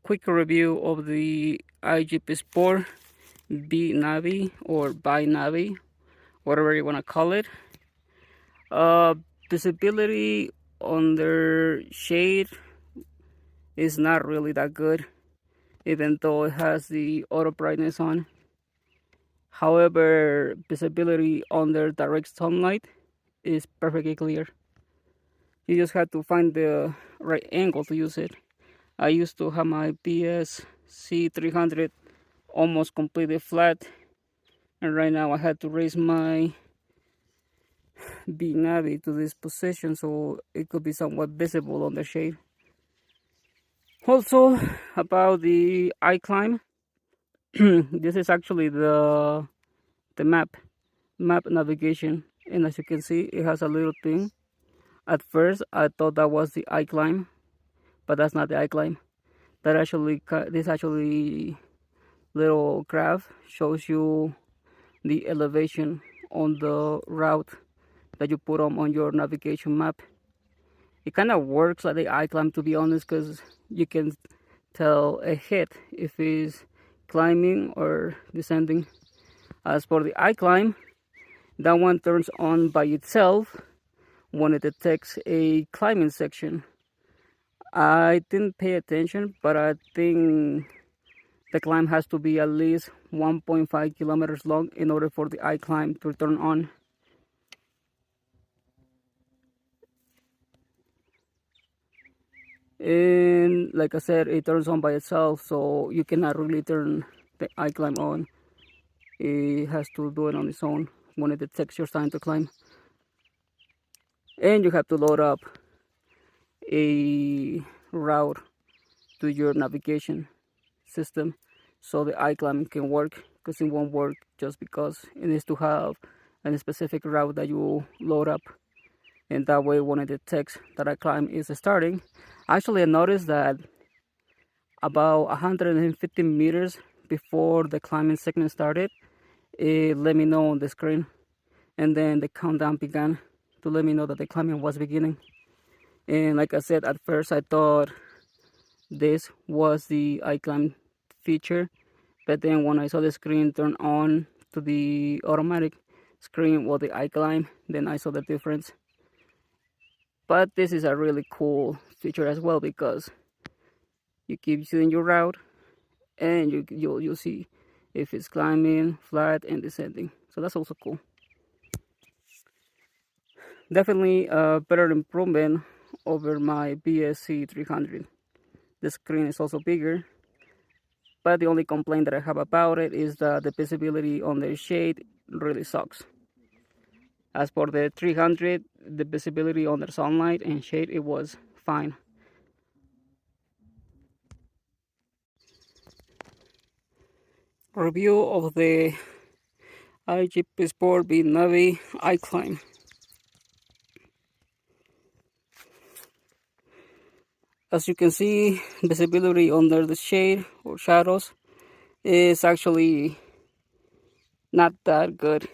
quick review of the iGPSport BiNavi or BiNavi, whatever you want to call it. Visibility under shade is not really that good, even though it has the auto brightness on. However, visibility under direct sunlight is perfectly clear. You just have to find the right angle to use it. I used to have my BSC300 almost completely flat, and right now I had to raise my BiNavi to this position so it could be somewhat visible on the shade. Also, about the iClimb, this is actually the map navigation, and as you can see, it has a little thing. At first I thought that was the iClimb, but that's not the iClimb. This actually little graph shows you the elevation on the route that you put on your navigation map. It kind of works like the iClimb, to be honest, because you can tell ahead if it's climbing or descending. As for the iClimb, that one turns on by itself when it detects a climbing section. I didn't pay attention, but I think the climb has to be at least 1.5 kilometers long in order for the iClimb to turn on. And like I said, it turns on by itself, so you cannot really turn the iClimb on. It has to do it on its own when it detects your time to climb. And you have to load up a route to your navigation system so the iClimb can work, because it won't work just because it needs to have a specific route that you load up. And that way, when it detects that iClimb is starting, actually I noticed that about 150 meters before the climbing segment started, it let me know on the screen, and then the countdown began to let me know that the climbing was beginning. And like I said, at first I thought this was the iClimb feature, but then when I saw the screen turn on to the automatic screen or the iClimb, then I saw the difference. But this is a really cool feature as well, because you keep seeing your route and you'll see if it's climbing, flat, and descending. So that's also cool. Definitely a better improvement over my BSC300. The screen is also bigger, but the only complaint that I have about it is that the visibility on the shade really sucks. As for the 300, the visibility under sunlight and shade, it was fine. Review of the iGPSport BiNavi iClimb. As you can see, visibility under the shade or shadows is actually not that good.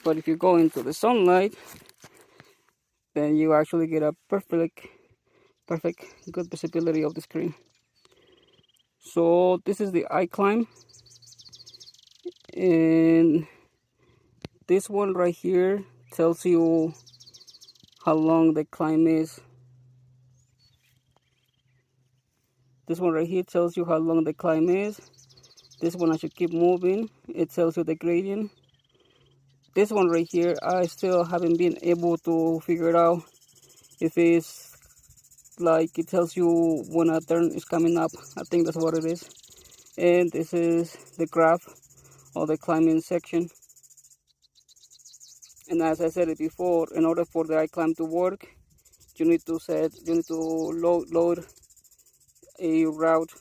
But if you go into the sunlight, then you actually get a perfect good visibility of the screen. So this is the iClimb, and this one right here tells you how long the climb is. This one right here tells you how long the climb is. This one, as you keep moving, it tells you the gradient. This one right here, I still haven't been able to figure it out if it's like it tells you when a turn is coming up. I think that's what it is. And this is the graph of the climbing section. And as I said it before, in order for the iClimb to work, you need to load a route,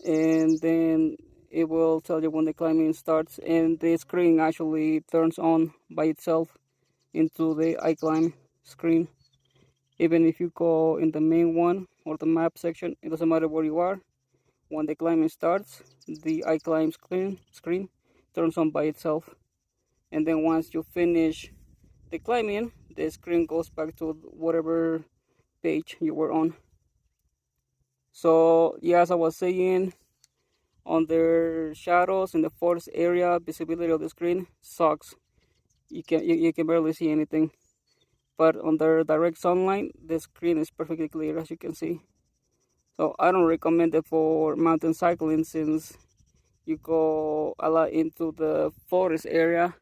and then it will tell you when the climbing starts, and the screen actually turns on by itself into the iClimb screen. Even if you go in the main one or the map section, it doesn't matter where you are. When the climbing starts, the iClimb screen turns on by itself. And then once you finish the climbing, the screen goes back to whatever page you were on. So yeah, as I was saying, on the shadows in the forest area, visibility of the screen sucks. You can barely see anything. But under direct sunlight, the screen is perfectly clear, as you can see. So I don't recommend it for mountain cycling, since you go a lot into the forest area,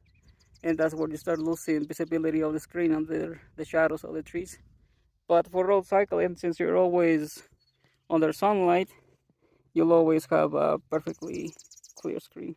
and that's where you start losing visibility of the screen under the shadows of the trees. But for road cycling, since you're always under sunlight, you'll always have a perfectly clear screen.